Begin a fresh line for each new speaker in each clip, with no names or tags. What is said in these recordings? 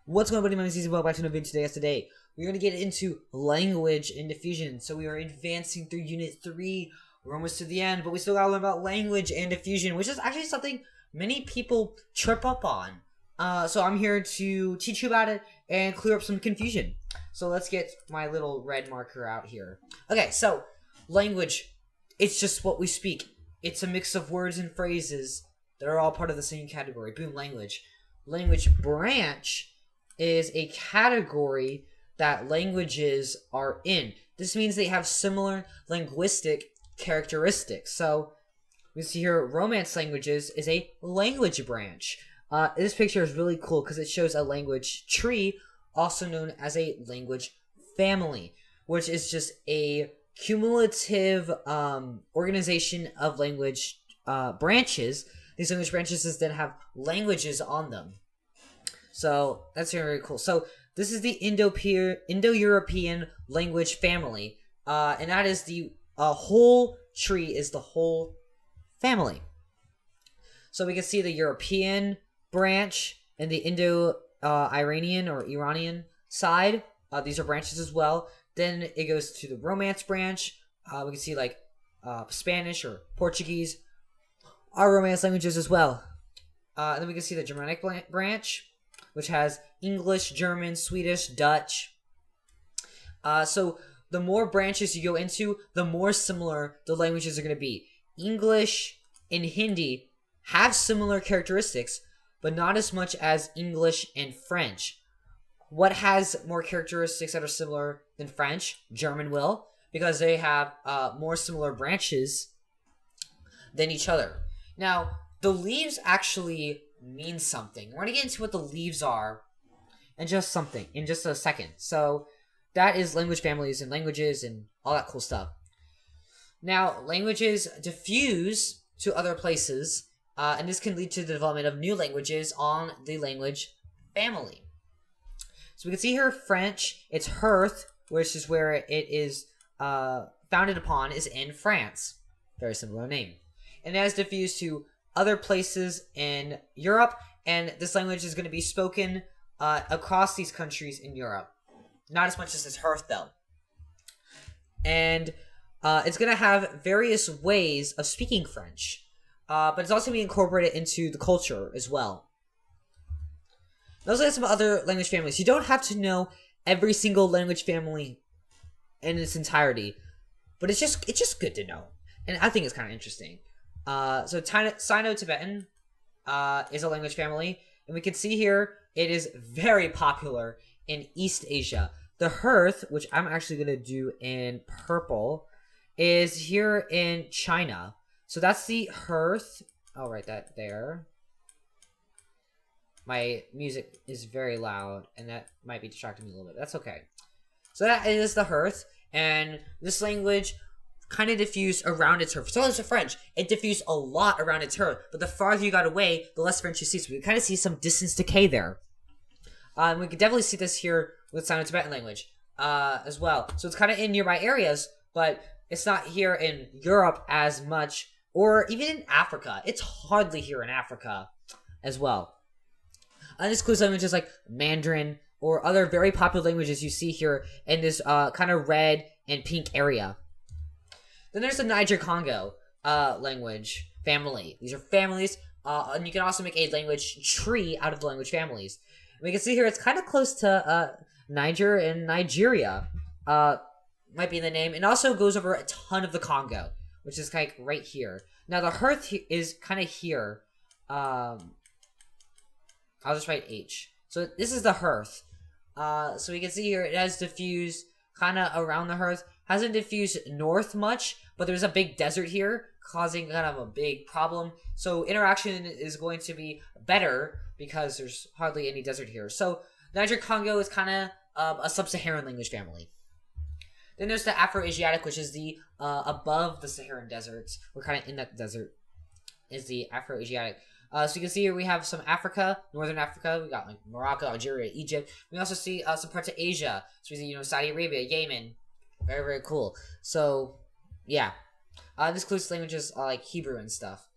What's going on, buddy? My name is Eason. Welcome back to another video today. We're going to get into language and diffusion. So we are advancing through Unit 3. We're almost to the end, but we still got to learn about language and diffusion, which is actually something many people trip up on. So I'm here to teach you about it and clear up some confusion. So let's get my little red marker out here. Okay, so language, it's just what we speak. It's a mix of words and phrases that are all part of the same category. Boom, language. Language branch is a category that languages are in. This means they have similar linguistic characteristics. So we see here Romance languages is a language branch. This picture is really cool because it shows a language tree, also known as a language family, which is just a cumulative organization of language branches. These language branches then have languages on them. So that's very cool. So this is the Indo-European language family, and that is the whole tree is the whole family. So we can see the European branch and the Indo-Iranian or Iranian side. These are branches as well. Then it goes to the Romance branch. We can see like Spanish or Portuguese are Romance languages as well. And then we can see the Germanic branch, which has English, German, Swedish, Dutch. So the more branches you go into, the more similar the languages are going to be. English and Hindi have similar characteristics, but not as much as English and French. What has more characteristics that are similar than French? German will, because they have more similar branches than each other. Now, the leaves actually mean something. We're going to get into what the leaves are in just a second. So that is language families and languages and all that cool stuff. Now, languages diffuse to other places, and this can lead to the development of new languages on the language family. So we can see here French, its hearth, which is where it is founded upon, is in France. Very similar name. And it has diffused to other places in Europe, and this language is going to be spoken across these countries in Europe. Not as much as its hearth, though. And it's going to have various ways of speaking French, but it's also going to be incorporated into the culture as well. Let's look at some other language families. You don't have to know every single language family in its entirety, but it's just good to know, and I think it's kind of interesting. So Sino-Tibetan is a language family, and we can see here it is very popular in East Asia. The hearth, which I'm actually going to do in purple, is here in China. So that's the hearth. I'll write that there. My music is very loud, and that might be distracting me a little bit. That's okay. So that is the hearth, and this language kind of diffused around its hearth. So is the French. It diffused a lot around its hearth, but the farther you got away, the less French you see. So we kind of see some distance decay there. We can definitely see this here with Sino-Tibetan language as well. So it's kind of in nearby areas, but it's not here in Europe as much, or even in Africa. It's hardly here in Africa as well. And this includes languages like Mandarin or other very popular languages you see here in this kind of red and pink area. Then there's the Niger Congo language family. These are families, and you can also make a language tree out of the language families. We can see here it's kind of close to Niger and Nigeria, might be the name. And also goes over a ton of the Congo, which is like right here. Now the hearth is kind of here. I'll just write H. So this is the hearth. So we can see here it has diffused kind of around the hearth. Hasn't diffused north much, but there's a big desert here, causing kind of a big problem. So interaction is going to be better because there's hardly any desert here. So Niger Congo is kind of a sub-Saharan language family. Then there's the Afro-Asiatic, which is the above the Saharan deserts. We're kind of in that desert. Is the Afro-Asiatic. So you can see here we have some Africa, Northern Africa. We got like Morocco, Algeria, Egypt. We also see some parts of Asia. So we see, Saudi Arabia, Yemen. Very, very cool. So, yeah. This includes languages like Hebrew and stuff.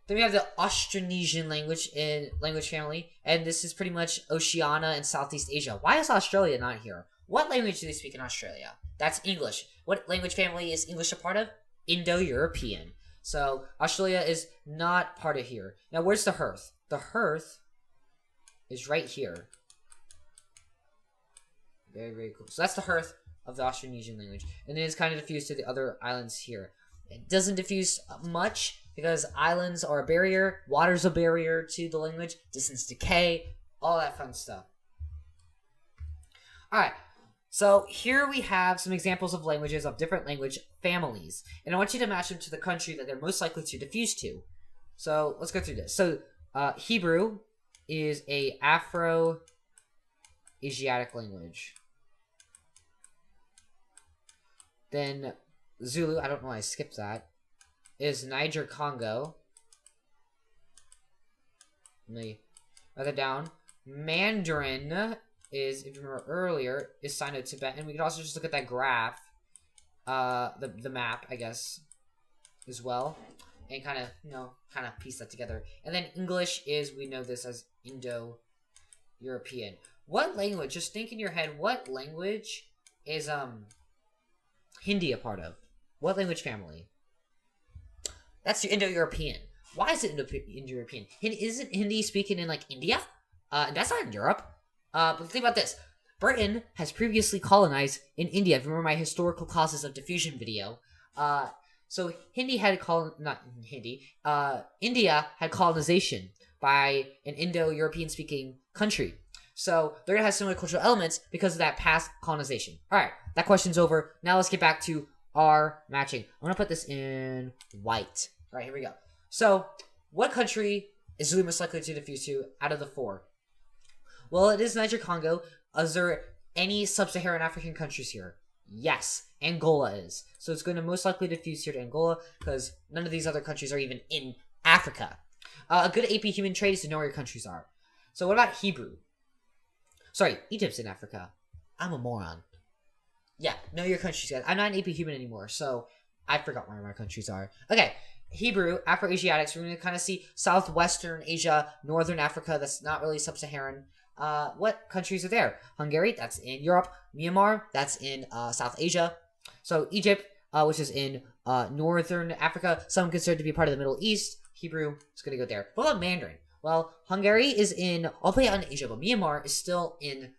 Then we have the Austronesian language family, and this is pretty much Oceania and Southeast Asia. Why is Australia not here? What language do they speak in Australia? That's English. What language family is English a part of? Indo-European. So Australia is not part of here. Now where's the hearth? The hearth is right here. Very, very cool. So that's the hearth of the Austronesian language. And it is kind of diffused to the other islands here. It doesn't diffuse much because islands are a barrier, water's a barrier to the language, distance decay, all that fun stuff. Alright, so here we have some examples of languages of different language families. And I want you to match them to the country that they're most likely to diffuse to. So let's go through this. So Hebrew is a Afro-Asiatic language. Then Zulu, I don't know why I skipped that, is Niger, Congo. Let me write that down. Mandarin is, if you remember earlier, is Sino-Tibetan. We can also just look at that graph, the map, I guess, as well, and kind of, kind of piece that together. And then English is, we know this as Indo-European. What language, just think in your head, what language is, Hindi a part of? What language family? That's your Indo-European. Why is it Indo-European? Isn't Hindi speaking in, like, India? That's not in Europe. But think about this. Britain has previously colonized in India. If you remember my historical causes of diffusion video. So India had colonization by an Indo-European speaking country. So they're going to have similar cultural elements because of that past colonization. Alright, that question's over. Now let's get back to our matching. I'm going to put this in white. Alright, here we go. So, what country is Zulu most likely to diffuse to out of the 4? Well, it is Niger, Congo. Is there any sub-Saharan African countries here? Yes, Angola is. So it's going to most likely diffuse here to Angola because none of these other countries are even in Africa. A good AP human trait is to know where your countries are. So what about Hebrew? Sorry, Egypt's in Africa. I'm a moron. Yeah, know your countries, guys. I'm not an AP human anymore, so I forgot where my countries are. Okay, Hebrew, Afro-Asiatic. So we're going to kind of see Southwestern Asia, Northern Africa. That's not really Sub-Saharan. What countries are there? Hungary, that's in Europe. Myanmar, that's in South Asia. So Egypt, which is in Northern Africa. Some considered to be part of the Middle East. Hebrew is going to go there. What about Mandarin? Well, Hungary is in all the way out in Asia, but Myanmar is still in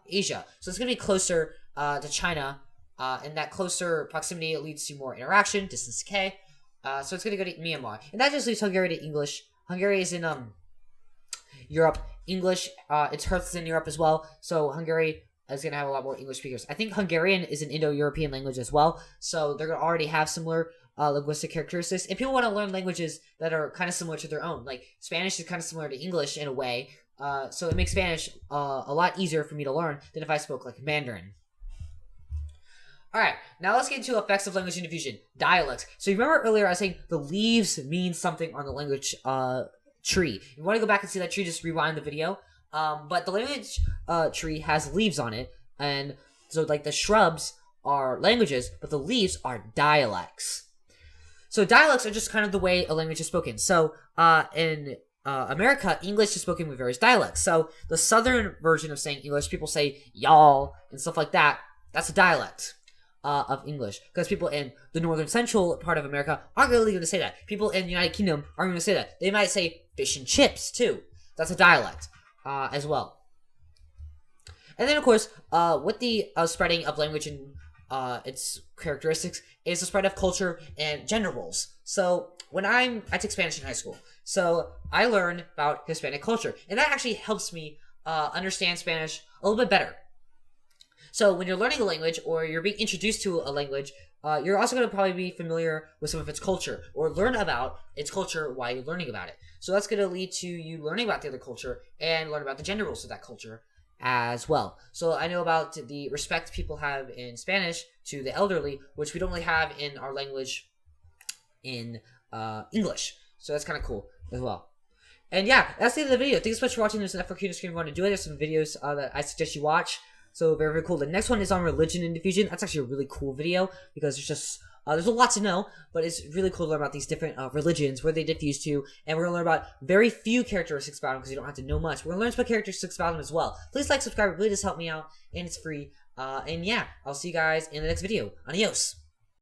Asia. So it's going to be closer to China. And that closer proximity leads to more interaction, distance decay. So it's going to go to Myanmar. And that just leaves Hungary to English. Hungary is in Europe. English, its hearth is in Europe as well. So Hungary is going to have a lot more English speakers. I think Hungarian is an Indo-European language as well. So they're going to already have similar linguistic characteristics. And people want to learn languages that are kind of similar to their own. Like Spanish is kind of similar to English in a way. So it makes Spanish a lot easier for me to learn than if I spoke like Mandarin. Alright, now let's get into effects of language diffusion. Dialects. So you remember earlier I was saying the leaves mean something on the language tree. If you want to go back and see that tree, just rewind the video. But the language tree has leaves on it. And so like the shrubs are languages, but the leaves are dialects. So dialects are just kind of the way a language is spoken. So in America, English is spoken with various dialects. So the southern version of saying English, people say y'all and stuff like that. That's a dialect of English. Because people in the northern central part of America aren't really going to say that. People in the United Kingdom aren't going to say that. They might say fish and chips too. That's a dialect as well. And then of course, with the spreading of language and its characteristics is the spread of culture and gender roles. So when I took Spanish in high school, so I learned about Hispanic culture, and that actually helps me understand Spanish a little bit better. So when you're learning a language or you're being introduced to a language, you're also going to probably be familiar with some of its culture or learn about its culture while you're learning about it. So that's going to lead to you learning about the other culture and learn about the gender roles of that culture as well. So I know about the respect people have in Spanish to the elderly, which we don't really have in our language in English. So that's kind of cool as well. And yeah, that's the end of the video. Thanks so much for watching. There's an FAQ screen if you want to do it. There's some videos that I suggest you watch. So very, very cool. The next one is on religion and diffusion. That's actually a really cool video because there's just There's a lot to know, but it's really cool to learn about these different religions, where they diffuse to, and we're going to learn about very few characteristics about them because you don't have to know much. We're going to learn some characteristics about them as well. Please like, subscribe, it really does help me out, and it's free. And yeah, I'll see you guys in the next video. Adios!